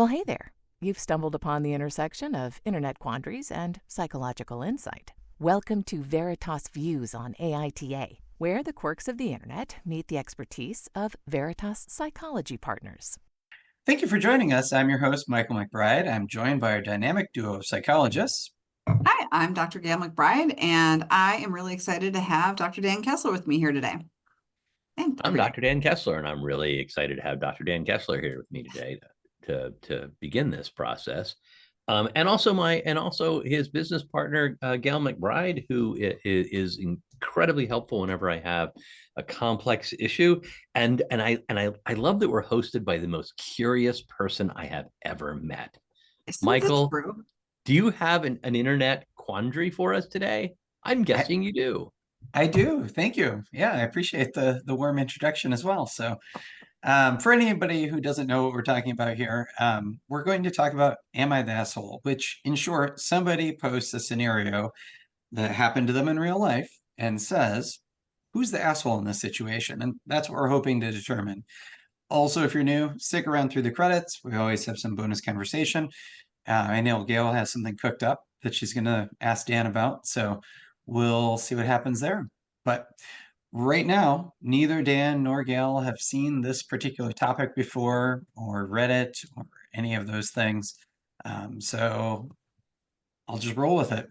Well, hey there. You've stumbled upon the intersection of internet quandaries and psychological insight. Welcome to Veritas Views on AITA, where the quirks of the internet meet the expertise of Veritas Psychology Partners. Thank you for joining us. I'm your host, Michael McBride. I'm joined by our dynamic duo of psychologists. Hi, I'm Dr. Gayle MacBride, and I am really excited to have Dr. Dan Kessler with me here today. I'm Dr. Dan Kessler, and I'm really excited to have Dr. Dan Kessler here with me today to begin this process. And also his business partner, Gayle MacBride, who is incredibly helpful whenever I have a complex issue. And I love that we're hosted by the most curious person I have ever met. Michael, do you have an internet quandary for us today? I'm guessing you do. I do. Thank you. Yeah, I appreciate the warm introduction as well. So for anybody who doesn't know what we're talking about here, we're going to talk about Am I the Asshole? Which, in short, somebody posts a scenario that happened to them in real life and says, who's the asshole in this situation? And that's what we're hoping to determine. Also, if you're new, stick around through the credits. We always have some bonus conversation. I know Gayle has something cooked up that she's going to ask Dan about. So we'll see what happens there. But right now, neither Dan nor Gayle have seen this particular topic before or read it or any of those things. So I'll just roll with it.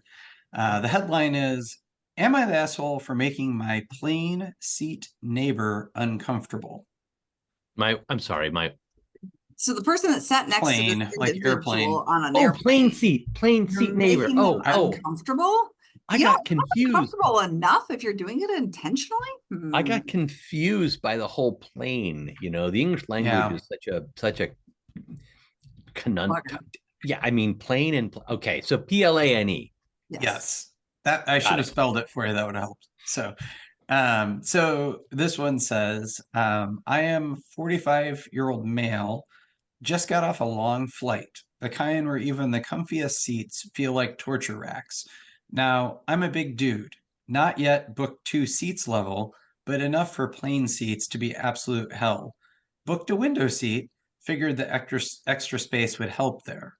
The headline is, Am I the asshole for making my plane seat neighbor uncomfortable? So the person that sat next to this individual on an airplane. Plane seat neighbor. Uncomfortable? I got confused. Comfortable enough if you're doing it intentionally? I got confused by the whole plane. You know, the English language is such a conundrum. Yeah, I mean plane and okay. So PLANE. Yes. That I should have spelled it for you. That would have helped. So this one says, I am 45-year-old male, just got off a long flight, the kind where even the comfiest seats feel like torture racks. Now, I'm a big dude, not yet booked 2 seats level, but enough for plane seats to be absolute hell. Booked a window seat, figured the extra space would help there.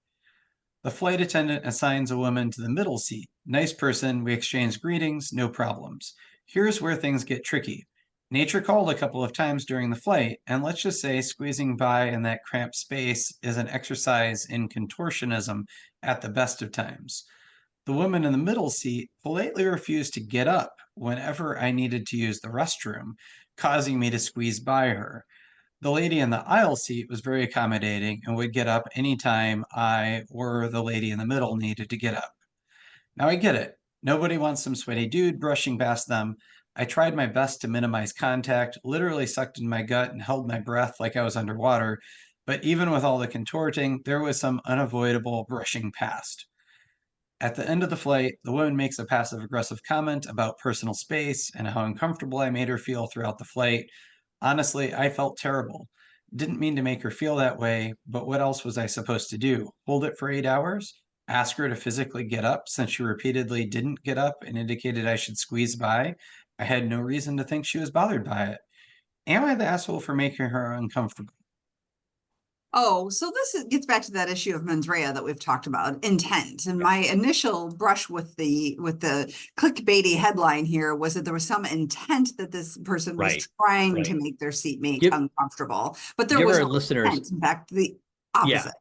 The flight attendant assigns a woman to the middle seat. Nice person, we exchange greetings, no problems. Here's where things get tricky. Nature called a couple of times during the flight, and let's just say squeezing by in that cramped space is an exercise in contortionism at the best of times. The woman in the middle seat politely refused to get up whenever I needed to use the restroom, causing me to squeeze by her. The lady in the aisle seat was very accommodating and would get up anytime I or the lady in the middle needed to get up. Now I get it. Nobody wants some sweaty dude brushing past them. I tried my best to minimize contact, literally sucked in my gut and held my breath like I was underwater. But even with all the contorting, there was some unavoidable brushing past. At the end of the flight, the woman makes a passive-aggressive comment about personal space and how uncomfortable I made her feel throughout the flight. Honestly, I felt terrible. Didn't mean to make her feel that way, but what else was I supposed to do? Hold it for 8 hours? Ask her to physically get up since she repeatedly didn't get up and indicated I should squeeze by? I had no reason to think she was bothered by it. Am I the asshole for making her uncomfortable? Oh, so this gets back to that issue of mens rea that we've talked about, intent. And my initial brush with the clickbaity headline here was that there was some intent that this person was trying to make their seatmate uncomfortable, but there was no intent. In fact, the opposite.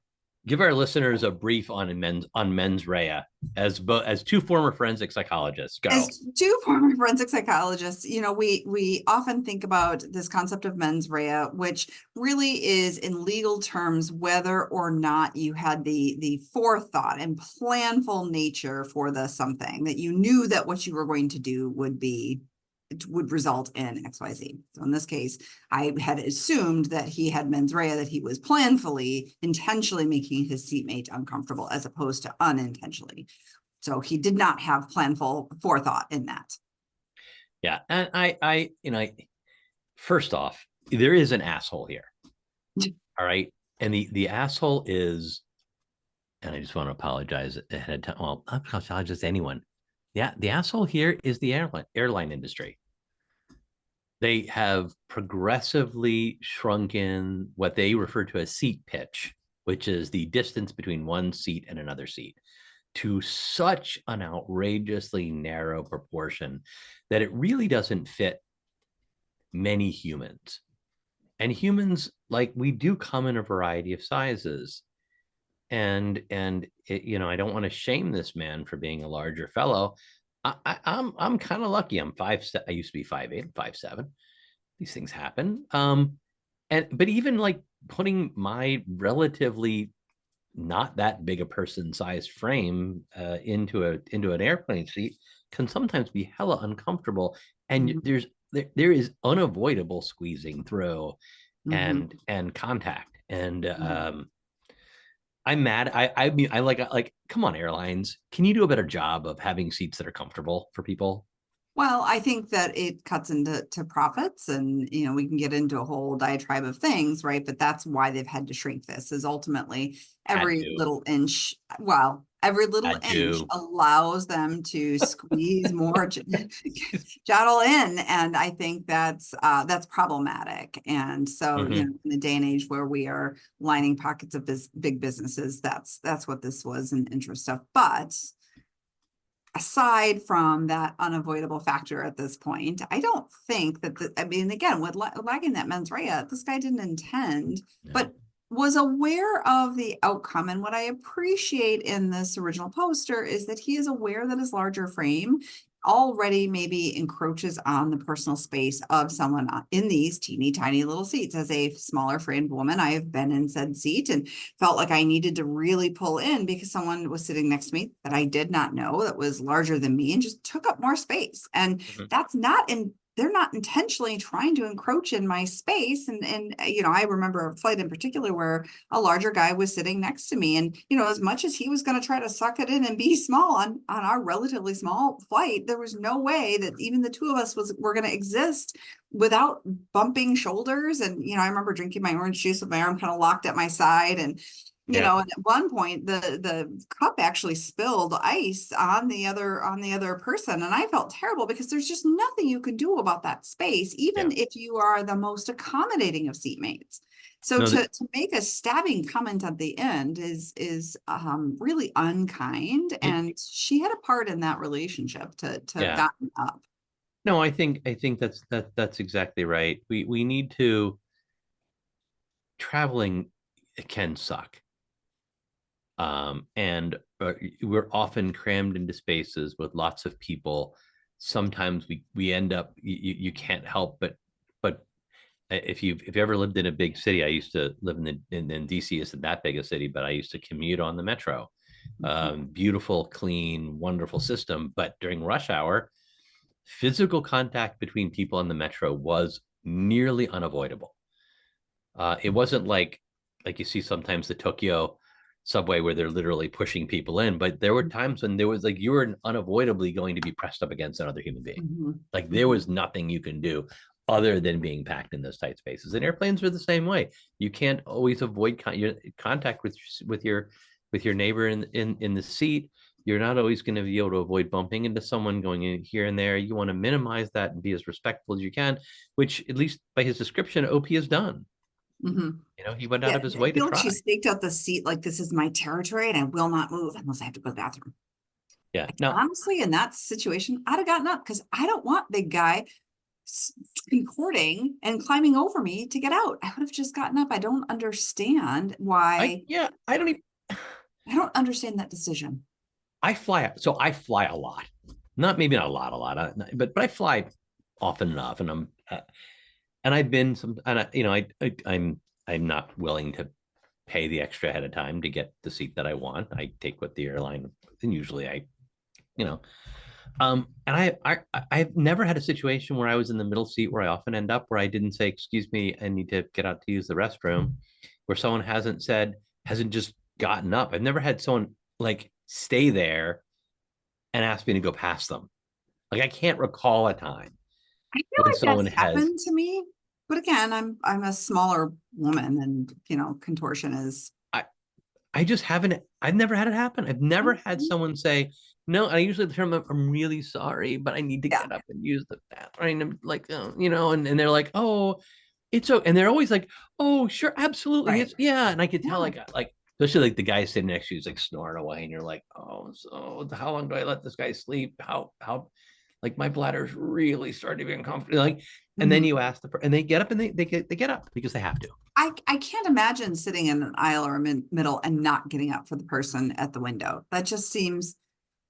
Give our listeners a brief on mens rea as 2 former forensic psychologists. Go. As 2 former forensic psychologists, you know, we often think about this concept of mens rea, which really is in legal terms whether or not you had the forethought and planful nature for the something, that you knew that what you were going to do would result in XYZ. So in this case, I had assumed that he had mens rea, that he was intentionally making his seatmate uncomfortable as opposed to unintentionally. So he did not have planful forethought in that. Yeah. And I first off, there is an asshole here. All right. And the asshole is, and I just want to apologize ahead of time. Well, I'm going to apologize to anyone. Yeah, the asshole here is the airline industry. They have progressively shrunken what they refer to as seat pitch which is the distance between one seat and another seat, to such an outrageously narrow proportion that it really doesn't fit many humans. And humans, like, we do come in a variety of sizes. And it, I don't want to shame this man for being a larger fellow. I'm kind of lucky. I used to be 5'8", 5'7". These things happen. But even like putting my relatively not that big a person sized frame into an airplane seat can sometimes be hella uncomfortable. And there is unavoidable squeezing through and contact. And I'm mad. I mean, I like, come on, airlines. Can you do a better job of having seats that are comfortable for people? Well, I think that it cuts into profits, and we can get into a whole diatribe of things, right? But that's why they've had to shrink this, is ultimately every little inch, allows them to squeeze more jottle in, and I think that's problematic. And so, in the day and age where we are lining pockets of big businesses, that's what this was in interest of. But aside from that unavoidable factor at this point, I don't think that again, with lagging that mens rea, this guy didn't intend, but was aware of the outcome. And what I appreciate in this original poster is that he is aware that his larger frame already maybe encroaches on the personal space of someone in these teeny tiny little seats. As a smaller framed woman, I have been in said seat and felt like I needed to really pull in because someone was sitting next to me that I did not know, that was larger than me and just took up more space. And that's not they're not intentionally trying to encroach in my space. And I remember a flight in particular where a larger guy was sitting next to me. And, as much as he was going to try to suck it in and be small on our relatively small flight, there was no way that even the two of us were going to exist without bumping shoulders. And, I remember drinking my orange juice with my arm kind of locked at my side. And, and at one point the cup actually spilled ice on the other person. And I felt terrible because there's just nothing you can do about that space, even if you are the most accommodating of seatmates. So to make a stabbing comment at the end is really unkind. And she had a part in that relationship to have gotten up. No, I think that's exactly right. We need to, traveling can suck. And we're often crammed into spaces with lots of people. Sometimes we end up, you can't help but if you've ever lived in a big city, I used to live in DC isn't that big a city, but I used to commute on the metro. Beautiful, clean, wonderful system. But during rush hour, physical contact between people on the metro was nearly unavoidable. It wasn't like you see sometimes the Tokyo subway where they're literally pushing people in, but there were times when there was you were unavoidably going to be pressed up against another human being. There was nothing you can do other than being packed in those tight spaces. And airplanes are the same way. You can't always avoid contact with your neighbor in the seat. You're not always going to be able to avoid bumping into someone going in here and there. You want to minimize that and be as respectful as you can, which, at least by his description, OP has done. He went out of his way to try. She staked out the seat like, this is my territory and I will not move unless I have to go to the bathroom. Yeah. No, honestly, in that situation, I'd have gotten up because I don't want big guy contorting and climbing over me to get out. I would have just gotten up. I don't understand why. I don't understand that decision. I fly a lot. Not a lot, but I fly often enough, and I've been I'm not willing to pay the extra ahead of time to get the seat that I want. I take what the airline, and usually and I've never had a situation where I was in the middle seat, where I often end up, where I didn't say, excuse me, I need to get out to use the restroom, where someone hasn't just gotten up. I've never had someone stay there and ask me to go past them. I can't recall a time. I feel like someone that's happened to me, but again, I'm a smaller woman, and contortion is. I've never had it happen. I've never had someone say no. I usually tell them, I'm really sorry, but I need to get up and use the bathroom. And they're like, oh, it's okay. And they're always like, oh, sure, absolutely, right. And I could tell especially like the guy sitting next to you is like snoring away, and you're like, oh, so how long do I let this guy sleep? How like my bladder's really starting to be uncomfortable. Like, and then you ask and they get up and they get up because they have to. I can't imagine sitting in an aisle or a middle and not getting up for the person at the window. That just seems,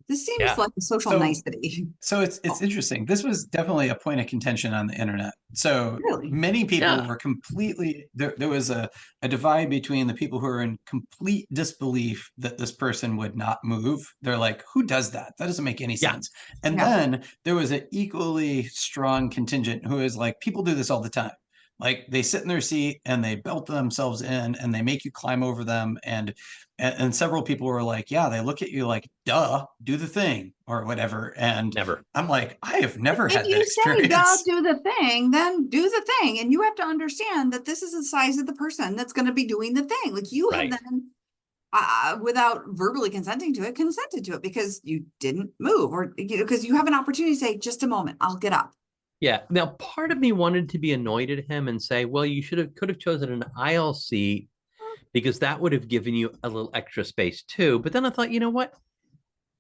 this seems Yeah. like a social So- nicety. So it's interesting. This was definitely a point of contention on the internet. So Really? many people Yeah. were completely there was a divide between the people who are in complete disbelief that this person would not move. They're like, who does that? That doesn't make any Yeah. sense. And Yeah. then there was an equally strong contingent who is like, people do this all the time. Like they sit in their seat and they belt themselves in and they make you climb over them. And several people were like, yeah, they look at you like, duh, do the thing or whatever. And Never. I'm like, I have never If had that you say, "Duh, experience. do the thing," then do the thing. And you have to understand that this is the size of the person that's going to be doing the thing. Like you have Right. then, without verbally consenting to it, consented to it because you didn't move, or because you have an opportunity to say, just a moment, I'll get up. Yeah. Now, part of me wanted to be annoyed at him and say, well, you could have chosen an aisle seat because that would have given you a little extra space too. But then I thought, you know what?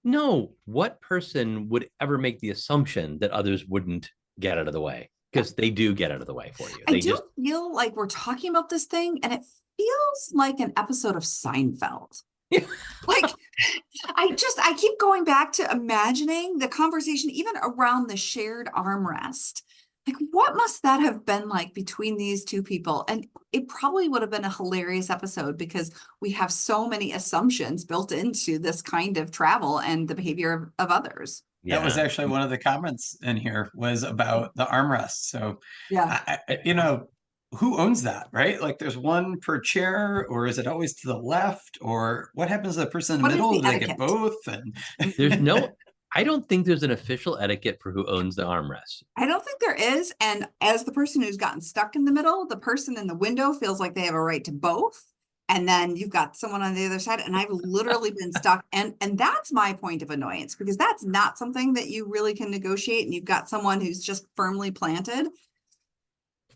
No, what person would ever make the assumption that others wouldn't get out of the way? Because they do get out of the way for you. I They do just, feel like we're talking about this thing and it feels like an episode of Seinfeld. Like I keep going back to imagining the conversation even around the shared armrest. Like what must that have been like between these two people? And it probably would have been a hilarious episode because we have so many assumptions built into this kind of travel and the behavior of others. That was yeah. actually one of the comments in here was about the armrest. So, Yeah. who owns that, right? Like there's one per chair, or is it always to the left? Or what happens to the person in the What is middle? the Do they etiquette? get both? And There's I don't think there's an official etiquette for who owns the armrest. I don't think there is. And as the person who's gotten stuck in the middle, the person in the window feels like they have a right to both. And then you've got someone on the other side. And I've literally been stuck. And that's my point of annoyance, because that's not something that you really can negotiate. And you've got someone who's just firmly planted.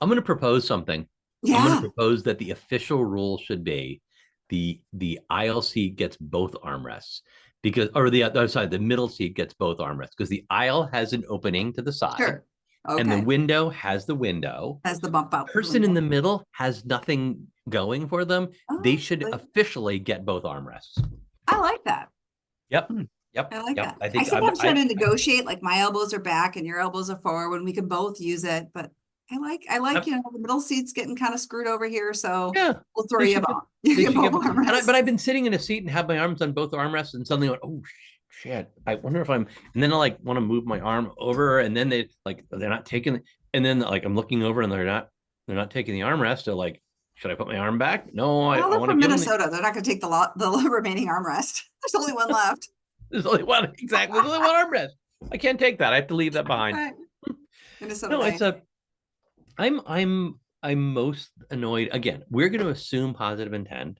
I'm going to propose something. I'm going Yeah. to propose that the official rule should be the aisle seat gets both armrests because, or the other side, the middle seat gets both armrests because the aisle has an opening to the side. Sure. And the Okay. window has the window. As the bump out. The person in the middle has nothing going for them. They should Oh, officially get both armrests. I like that. Yep. Yep. I like yep. that. I I think sometimes try to negotiate, like my elbows are back and your elbows are forward when we can both use it. But I like, Yep. you know, the middle seat's getting kind of screwed over here. So yeah. we'll throw They you a should bone. They You should get get both both- armrests. but I've been sitting in a seat and have my arms on both armrests and suddenly went, oh shit. I wonder if and then I like want to move my arm over and then they're not taking, and then like I'm looking over and they're not taking the armrest. They're like, should I put my arm back? No, I Well, they're want to from give Minnesota. They're not going to take the remaining armrest. There's only one left. There's only one, exactly. There's only one armrest. I can't take that. I have to leave that behind. Right. Minnesota. No, way. it's I'm most annoyed. Again, we're going to assume positive intent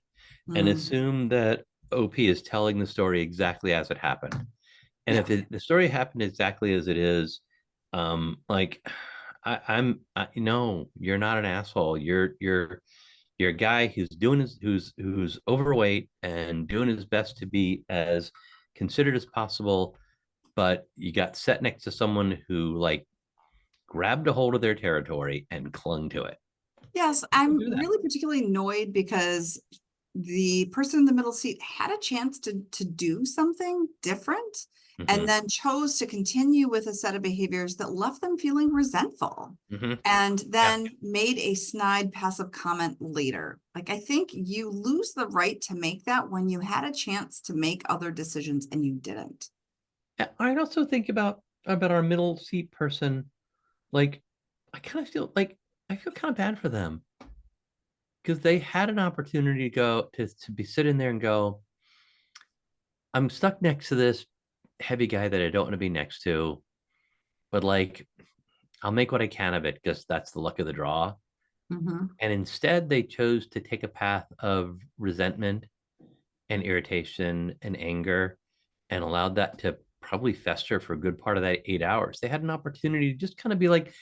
and Mm. assume that OP is telling the story exactly as it happened. And Yeah. if the story happened exactly as it is, like no, you're not an asshole. You're a guy who's doing who's overweight and doing his best to be as considered as possible, but you got set next to someone who like grabbed a hold of their territory and clung to it. Yes, I'm do that. really particularly annoyed because the person in the middle seat had a chance to do something different Mhm, and then chose to continue with a set of behaviors that left them feeling resentful mhm. and then made a snide passive comment later. Like, I think you lose the right to make that when you had a chance to make other decisions and you didn't. I'd also think about our middle seat person. Like, I kind of feel like I feel kind of bad for them because they had an opportunity to go to be sitting there and go, I'm stuck next to this heavy guy that I don't want to be next to, but like I'll make what I can of it because that's the luck of the draw. Mhm. And instead, they chose to take a path of resentment and irritation and anger and allowed that to probably fester for a good part of that 8 hours. They had an opportunity to just kind of be like,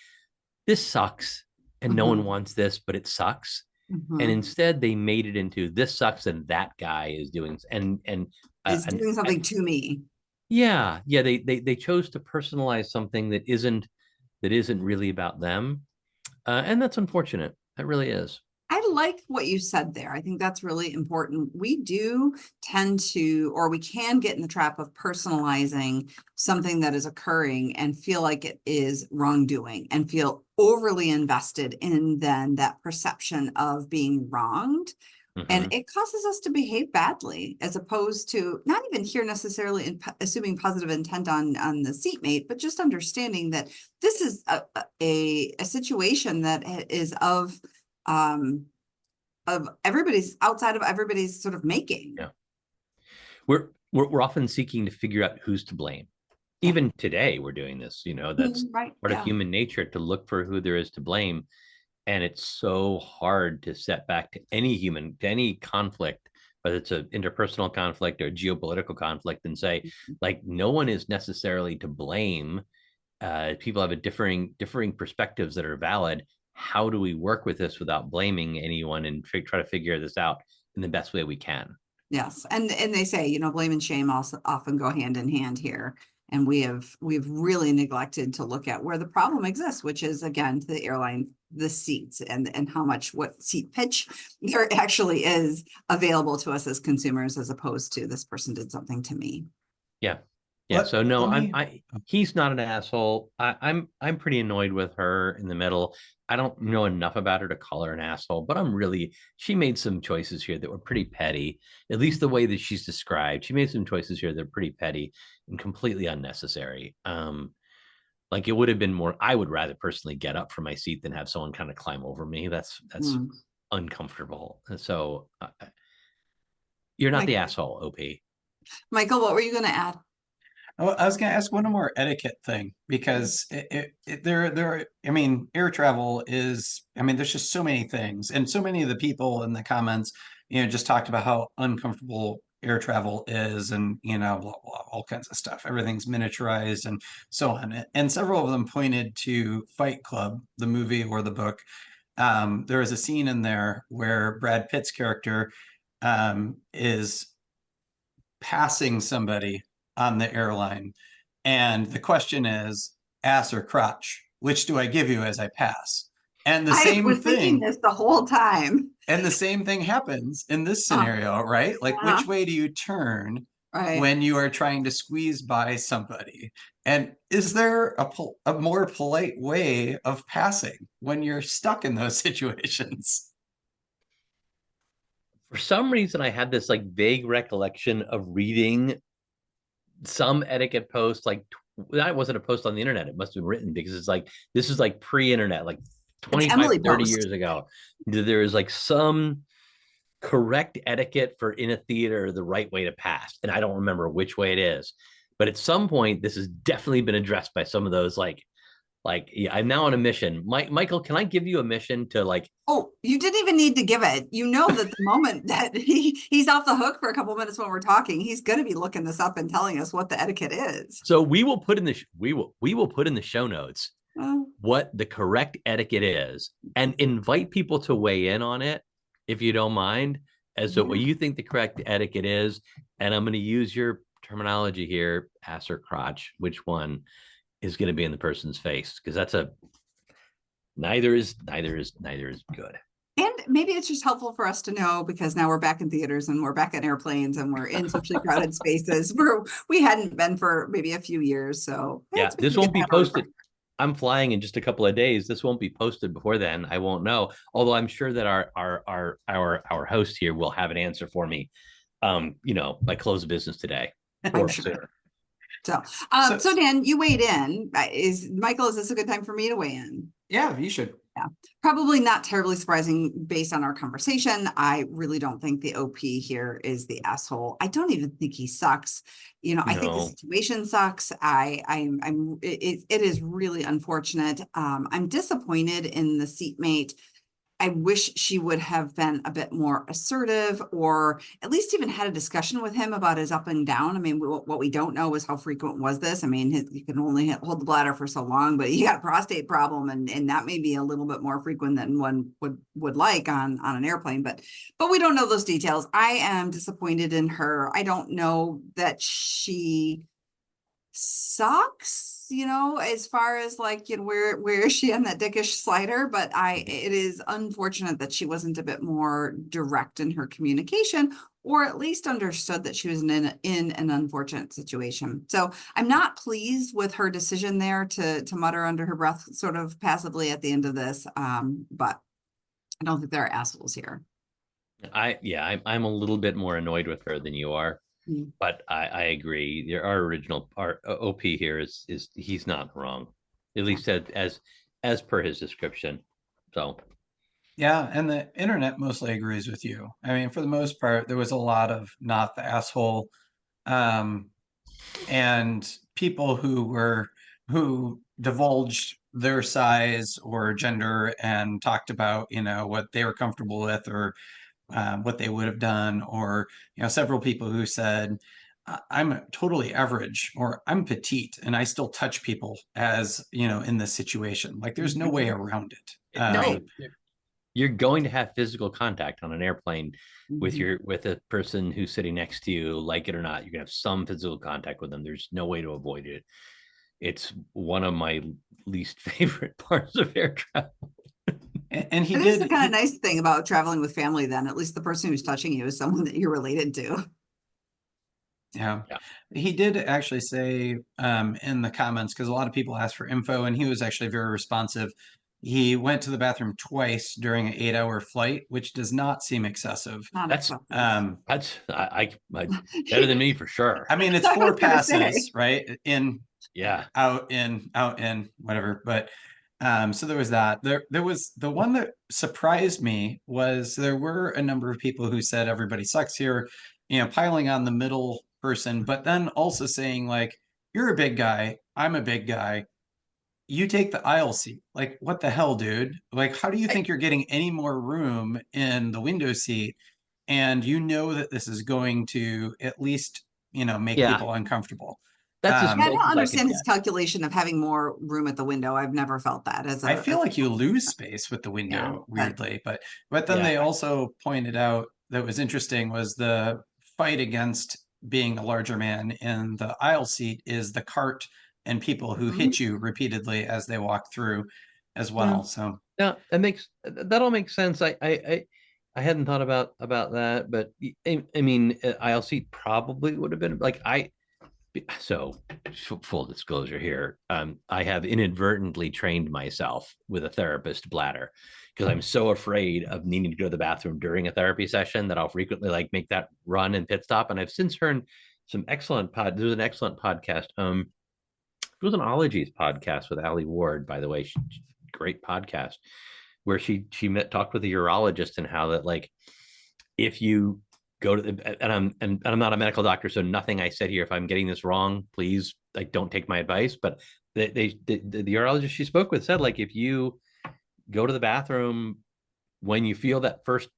this sucks and no one Mhm. wants this, but it sucks. And instead they made it into this sucks and that guy is doing is doing something to me. Yeah, they chose to personalize something that isn't really about them, and that's unfortunate. That really is. I like what you said there. I think that's really important. We do tend to, or we can get in the trap of personalizing something that is occurring and feel like it is wrongdoing and feel overly invested in then that perception of being wronged. And it causes us to behave badly, as opposed to not even here necessarily assuming positive intent on the seatmate, but just understanding that this is a situation that is of everybody's outside of everybody's sort of making. Yeah. We're often seeking to figure out who's to blame. Even today we're doing this, that's right, part of human nature, to look for who there is to blame. And it's so hard to set back to any conflict, whether it's an interpersonal conflict or a geopolitical conflict, and say, like, no one is necessarily to blame. People have differing perspectives that are valid. How do we work with this without blaming anyone and try to figure this out in the best way we can? Yes. And they say, blame and shame also often go hand in hand here. And we've really neglected to look at where the problem exists, which is, again, the airline, the seats, and what seat pitch there actually is available to us as consumers, as opposed to this person did something to me. Yeah. So no, he's not an asshole. I'm pretty annoyed with her in the middle. I don't know enough about her to call her an asshole, but she made some choices here that were pretty petty, at least the way that she's described. She made some choices here that are pretty petty and completely unnecessary. Like, it would have been more, I would rather personally get up from my seat than have someone kind of climb over me. That's uncomfortable. And so you're not the asshole, OP. Michael, what were you going to add? Oh, I was going to ask one more etiquette thing, because air travel is, there's just so many things, and so many of the people in the comments, just talked about how uncomfortable air travel is, and, blah, blah, all kinds of stuff. Everything's miniaturized and so on. And several of them pointed to Fight Club, the movie or the book. There is a scene in there where Brad Pitt's character is passing somebody on the airline, and the question is, ass or crotch, which do I give you as I pass? And I was thinking this the whole time. And the same thing happens in this scenario, right? Like, which way do you turn when you are trying to squeeze by somebody? And is there a more polite way of passing when you're stuck in those situations? For some reason, I had this vague recollection of reading some etiquette post, that wasn't a post on the internet. It must have been written, because it's this is pre-internet, 25, 30 years ago. There is some correct etiquette for in a theater, the right way to pass. And I don't remember which way it is, but at some point, this has definitely been addressed by some of those, I'm now on a mission. Michael, can I give you a mission to Oh, you didn't even need to give it. That the moment that he's off the hook for a couple of minutes when we're talking, he's going to be looking this up and telling us what the etiquette is. So we will put in the we will put in the show notes what the correct etiquette is, and invite people to weigh in on it, if you don't mind, as to what you think the correct etiquette is. And I'm going to use your terminology here, ass or crotch, which one is going to be in the person's face, because that's neither is good. And maybe it's just helpful for us to know, because now we're back in theaters and we're back on airplanes and we're in socially crowded spaces where we hadn't been for maybe a few years. So this won't be posted. I'm flying in just a couple of days. This won't be posted before then. I won't know. Although I'm sure that our host here will have an answer for me. By close of business today. I'm sure. So Dan, you weighed in. Is this a good time for me to weigh in? Yeah, you should. Yeah, probably not terribly surprising based on our conversation. I really don't think the OP here is the asshole. I don't even think he sucks. I think the situation sucks. It is really unfortunate. I'm disappointed in the seatmate I wish she would have been a bit more assertive, or at least even had a discussion with him about his up and down. I mean, what we don't know is how frequent was this. I mean, you can only hold the bladder for so long, but you got a prostate problem, and that may be a little bit more frequent than one would like on an airplane. But we don't know those details. I am disappointed in her. I don't know that she sucks, as far as like, where is she on that dickish slider? But it is unfortunate that she wasn't a bit more direct in her communication, or at least understood that she was in an unfortunate situation. So I'm not pleased with her decision there to mutter under her breath, sort of passively at the end of this. But I don't think there are assholes here. I'm a little bit more annoyed with her than you are. But I agree. Our OP here is he's not wrong, at least as per his description. So yeah, and the internet mostly agrees with you. I mean, for the most part, there was a lot of not the asshole, and people who divulged their size or gender and talked about what they were comfortable with, or what they would have done, or several people who said, I'm totally average, or I'm petite and I still touch people as in this situation. Like, there's no way around it. No, you're going to have physical contact on an airplane with a person who's sitting next to you, like it or not. You're gonna have some physical contact with them. There's no way to avoid it. It's one of my least favorite parts of air travel. And he did. That's the kind of nice thing about traveling with family. Then at least the person who's touching you is someone that you're related to. Yeah. He did actually say in the comments, because a lot of people asked for info, and he was actually very responsive. He went to the bathroom twice during an 8-hour flight, which does not seem excessive. That's better than me for sure. I mean, it's 4 passes, right? Out, in, whatever. But so there was that. There was the one that surprised me was there were a number of people who said everybody sucks here, piling on the middle person, but then also saying, like, you're a big guy, I'm a big guy, you take the aisle seat. Like, what the hell, dude? Like, how do you think you're getting any more room in the window seat? And that this is going to at least, make people uncomfortable. I don't understand his calculation of having more room at the window. I've never felt that I feel like you lose space with the window, weirdly. But then they also pointed out that was interesting was the fight against being a larger man in the aisle seat is the cart and people who hit you repeatedly as they walk through as well. So that all makes sense. I hadn't thought about that, but I mean, aisle seat probably would have been like so full disclosure here. I have inadvertently trained myself with a therapist bladder because I'm so afraid of needing to go to the bathroom during a therapy session that I'll frequently like make that run and pit stop. And I've since heard some excellent there's an excellent podcast. It was an Ologies podcast with Ali Ward, by the way. Great podcast where she talked with a urologist and how that, like, if you go to the, and I'm not a medical doctor, so nothing I said here, if I'm getting this wrong, please, like, don't take my advice. But the urologist she spoke with said, like, if you go to the bathroom when you feel that first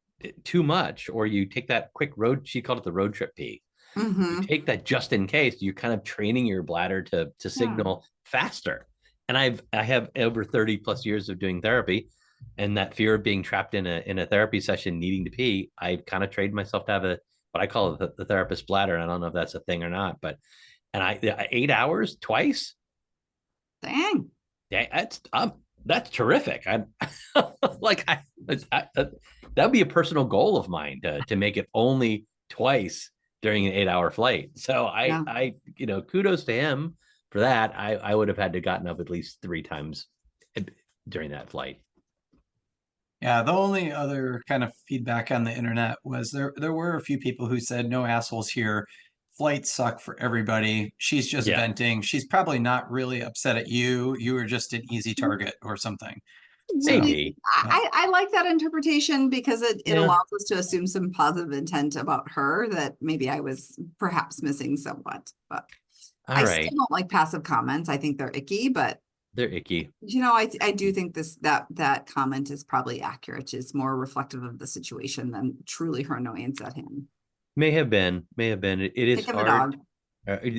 too much, or you take that quick road, she called it the road trip pee. You take that just in case, you're kind of training your bladder to signal faster. And I have over 30 plus years of doing therapy, and that fear of being trapped in a therapy session needing to pee, I've kind of trained myself to have what I call the therapist bladder. And I don't know if that's a thing or not, but 8 hours twice. Dang. That's terrific. That'd be a personal goal of mine to make it only twice during an 8-hour flight. So I kudos to him for that. I would have had to gotten up at least 3 times during that flight. Yeah, the only other kind of feedback on the internet was there were a few people who said, no assholes here. Flights suck for everybody. She's just venting. She's probably not really upset at you. You were just an easy target or something. Maybe. So, I like that interpretation because it allows us to assume some positive intent about her that maybe I was perhaps missing somewhat. But still don't like passive comments. I think they're icky, but They're icky. I do think that comment is probably accurate. It's more reflective of the situation than truly her annoyance at him. May have been. It is Think of a hard. dog.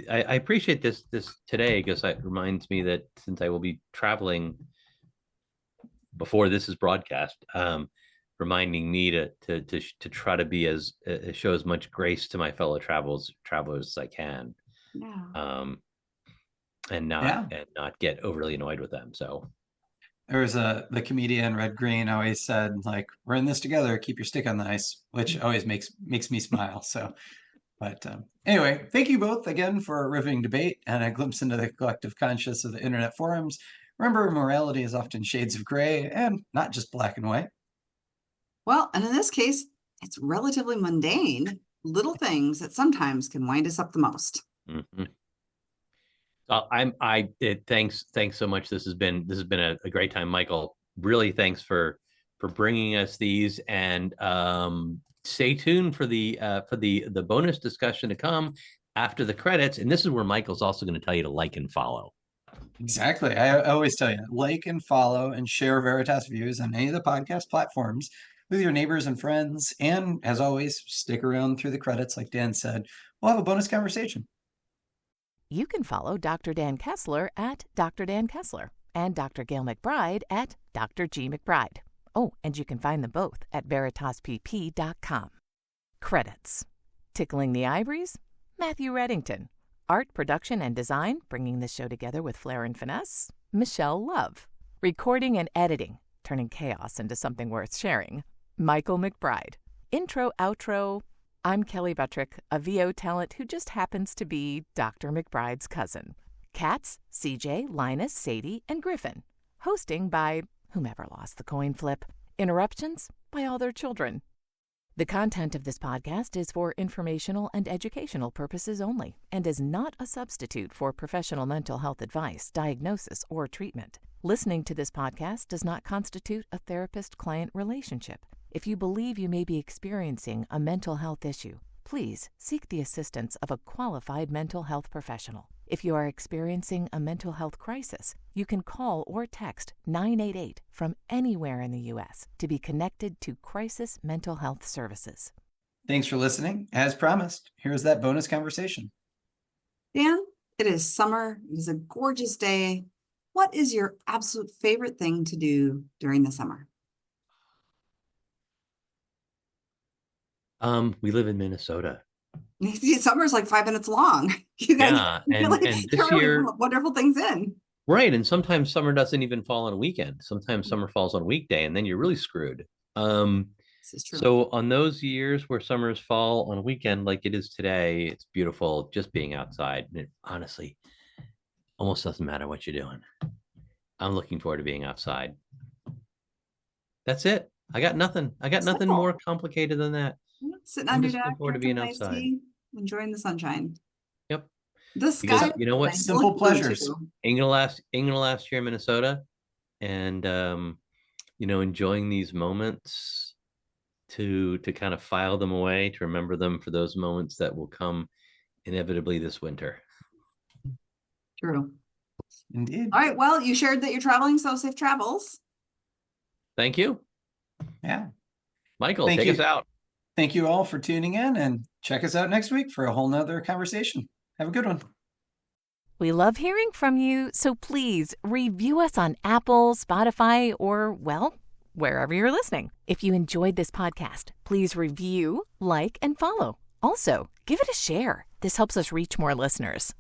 I appreciate this today because it reminds me that since I will be traveling before this is broadcast, reminding me to try to be show as much grace to my fellow travelers as I can. Yeah. And not get overly annoyed with them. So there was the comedian Red Green always said, like, we're in this together, keep your stick on the ice, which always makes me smile. So, but anyway, thank you both again for a riveting debate and a glimpse into the collective conscious of the internet forums. Remember, morality is often shades of gray and not just black and white. Well, and in this case, it's relatively mundane, little things that sometimes can wind us up the most. Mm-hmm. Thanks so much. This has been a great time, Michael. Really, thanks for bringing us these, and stay tuned for the bonus discussion to come after the credits. And this is where Michael's also going to tell you to like and follow. Exactly. I always tell you, like and follow and share Veritas Views on any of the podcast platforms with your neighbors and friends. And as always, stick around through the credits. Like Dan said, we'll have a bonus conversation. You can follow Dr. Dan Kessler at Dr. Dan Kessler and Dr. Gayle MacBride at Dr. G. MacBride. Oh, and you can find them both at veritaspp.com. Credits. Tickling the Ivories, Matthew Reddington. Art, production, and design, bringing this show together with flair and finesse, Michelle Love. Recording and editing, turning chaos into something worth sharing, Michael MacBride. Intro, outro, I'm Kelly Buttrick, a VO talent who just happens to be Dr. MacBride's cousin. Cats, CJ, Linus, Sadie, and Griffin. Hosting by whomever lost the coin flip. Interruptions by all their children. The content of this podcast is for informational and educational purposes only and is not a substitute for professional mental health advice, diagnosis, or treatment. Listening to this podcast does not constitute a therapist-client relationship. If you believe you may be experiencing a mental health issue, please seek the assistance of a qualified mental health professional. If you are experiencing a mental health crisis, you can call or text 988 from anywhere in the U.S. to be connected to Crisis Mental Health Services. Thanks for listening. As promised, here's that bonus conversation. Dan, it is summer. It is a gorgeous day. What is your absolute favorite thing to do during the summer? We live in Minnesota. Summer's like 5 minutes long. You guys, and this year, wonderful things in. Right, and sometimes summer doesn't even fall on a weekend. Sometimes summer falls on a weekday, and then you're really screwed. This is true. So on those years where summers fall on a weekend like it is today, it's beautiful just being outside. And it honestly almost doesn't matter what you're doing. I'm looking forward to being outside. That's it. I got nothing. Nothing more complicated than that. Sitting on your deck, looking forward to being nice outside. tea, enjoying the sunshine. Yep. The sky. You know what? Simple pleasures. Ain't gonna last here in Minnesota, and enjoying these moments to kind of file them away, to remember them for those moments that will come inevitably this winter. True. Indeed. All right. Well, you shared that you're traveling, so safe travels. Thank you. Yeah. Michael, take us out. Thank you all for tuning in, and check us out next week for a whole nother conversation. Have a good one. We love hearing from you, so please review us on Apple, Spotify, or, well, wherever you're listening. If you enjoyed this podcast, please review, like, and follow. Also, give it a share. This helps us reach more listeners.